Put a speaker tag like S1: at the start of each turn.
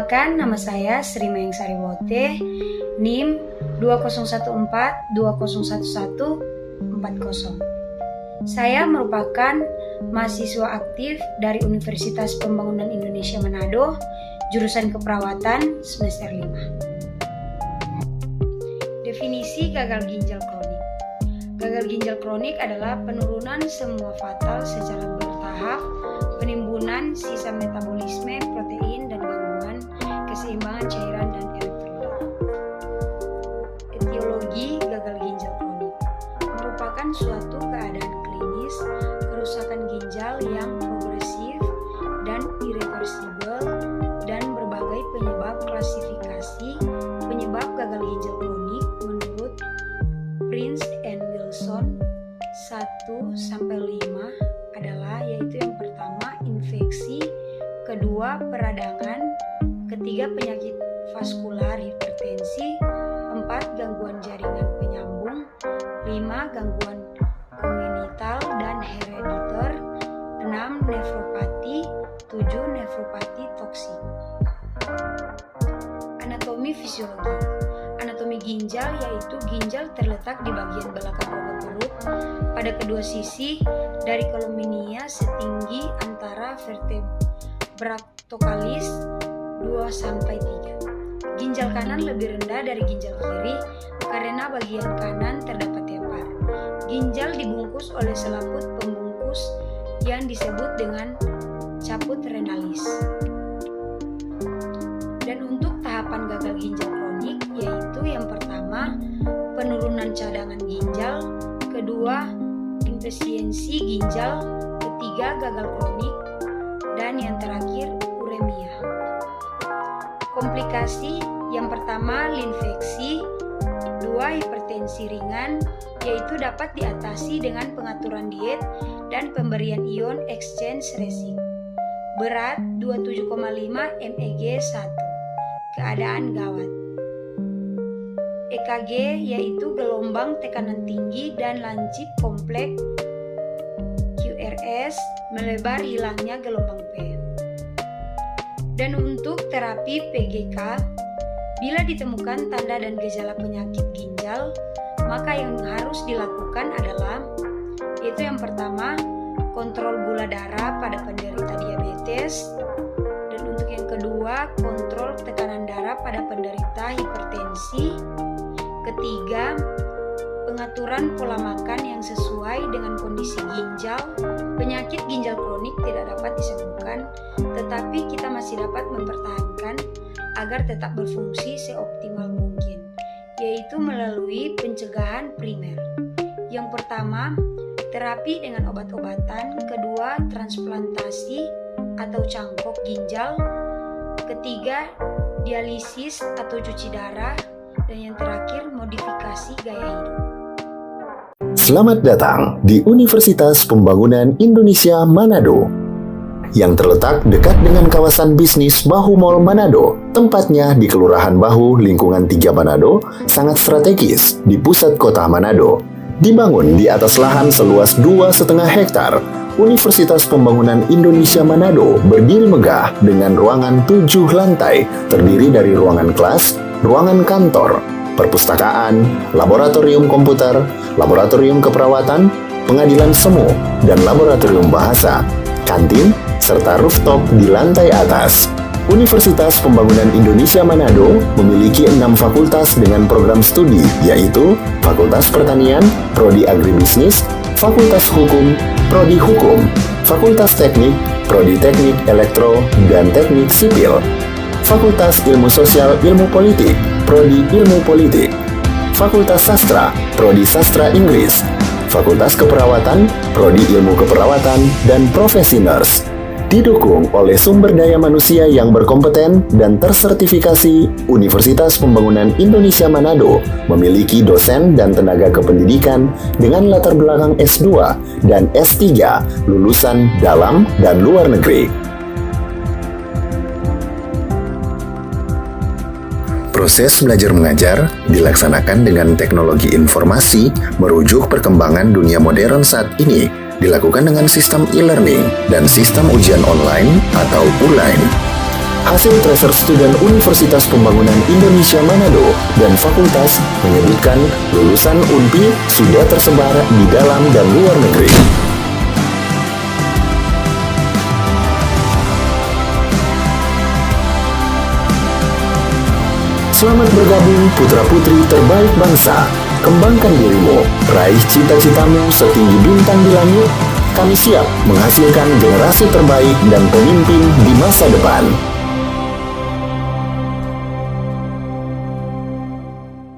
S1: Perkenalkan, nama saya Sri Mayang Sariwote, NIM 2014-2011-40. Saya merupakan mahasiswa aktif dari Universitas Pembangunan Indonesia Manado, jurusan keperawatan semester 5. Definisi gagal ginjal kronik. Gagal ginjal kronik adalah penurunan semua fatal secara bertahap, penimbunan sisa metabolisme protein dan gangguan keseimbangan cairan dan elektrolit. Etiologi gagal ginjal kronik merupakan suatu keadaan klinis kerusakan ginjal yang progresif dan irreversibel, dan berbagai penyebab. Klasifikasi penyebab gagal ginjal kronik menurut Prince and Wilson 1-5 adalah, yaitu yang pertama infeksi, kedua peradangan, ketiga penyakit vaskular hipertensi, 4 gangguan jaringan penyambung, 5 gangguan kongenital dan herediter, 6 nefropati, 7 nefropati toksik. Anatomi fisiologi. Anatomi ginjal yaitu ginjal terletak di bagian belakang rongga perut pada kedua sisi dari kolominia setinggi antara vertebratokalis 2-3. Ginjal kanan lebih rendah dari ginjal kiri karena bagian kanan terdapat tepar. Ginjal dibungkus oleh selaput pembungkus yang disebut dengan caput renalis. Dan untuk tahapan gagal ginjal kronik yaitu yang pertama penurunan cadangan ginjal, kedua infisiensi ginjal, ketiga gagal kronik, dan yang terakhir uremia. Komplikasi yang pertama linfeksi, 2 hipertensi ringan yaitu dapat diatasi dengan pengaturan diet dan pemberian ion exchange resik. Berat 27,5 mg 1. Keadaan gawat. EKG yaitu gelombang tekanan tinggi dan lancip kompleks. QRS melebar hilangnya gelombang P. Dan untuk terapi PGK, bila ditemukan tanda dan gejala penyakit ginjal, maka yang harus dilakukan adalah, yaitu yang pertama, kontrol gula darah pada penderita diabetes, dan untuk yang kedua, kontrol tekanan darah pada penderita hipertensi, ketiga, pengaturan pola makan yang sesuai dengan kondisi ginjal. Penyakit ginjal kronik tidak dapat disembuhkan, tetapi kita masih dapat mempertahankan agar tetap berfungsi seoptimal mungkin, yaitu melalui pencegahan primer. Yang pertama, terapi dengan obat-obatan, kedua, transplantasi atau cangkok ginjal, ketiga, dialisis atau cuci darah, dan yang terakhir, modifikasi gaya hidup.
S2: Selamat datang di Universitas Pembangunan Indonesia Manado yang terletak dekat dengan kawasan bisnis Bahu Mall Manado. Tempatnya di Kelurahan Bahu, lingkungan 3 Manado, sangat strategis di pusat kota Manado. Dibangun di atas lahan seluas 2,5 hektar, Universitas Pembangunan Indonesia Manado berdiri megah dengan ruangan 7 lantai, terdiri dari ruangan kelas, ruangan kantor, perpustakaan, laboratorium komputer, laboratorium keperawatan, pengadilan semu, dan laboratorium bahasa, kantin, serta rooftop di lantai atas. Universitas Pembangunan Indonesia Manado memiliki 6 fakultas dengan program studi, yaitu Fakultas Pertanian, Prodi Agribisnis, Fakultas Hukum, Prodi Hukum, Fakultas Teknik, Prodi Teknik Elektro dan Teknik Sipil, Fakultas Ilmu Sosial Ilmu Politik, Prodi Ilmu Politik, Fakultas Sastra, Prodi Sastra Inggris, Fakultas Keperawatan, Prodi Ilmu Keperawatan, dan Profesi Nurse. Didukung oleh sumber daya manusia yang berkompeten dan tersertifikasi, Universitas Pembangunan Indonesia Manado memiliki dosen dan tenaga kependidikan dengan latar belakang S2 dan S3 lulusan dalam dan luar negeri. Proses belajar mengajar dilaksanakan dengan teknologi informasi merujuk perkembangan dunia modern saat ini, dilakukan dengan sistem e-learning dan sistem ujian online atau ULAIN. Hasil tracer student Universitas Pembangunan Indonesia Manado dan fakultas menyebutkan lulusan UNPI sudah tersebar di dalam dan luar negeri. Selamat bergabung putra-putri terbaik bangsa. Kembangkan dirimu, raih cita-citamu setinggi bintang di langit. Kami siap menghasilkan generasi terbaik dan pemimpin di masa depan.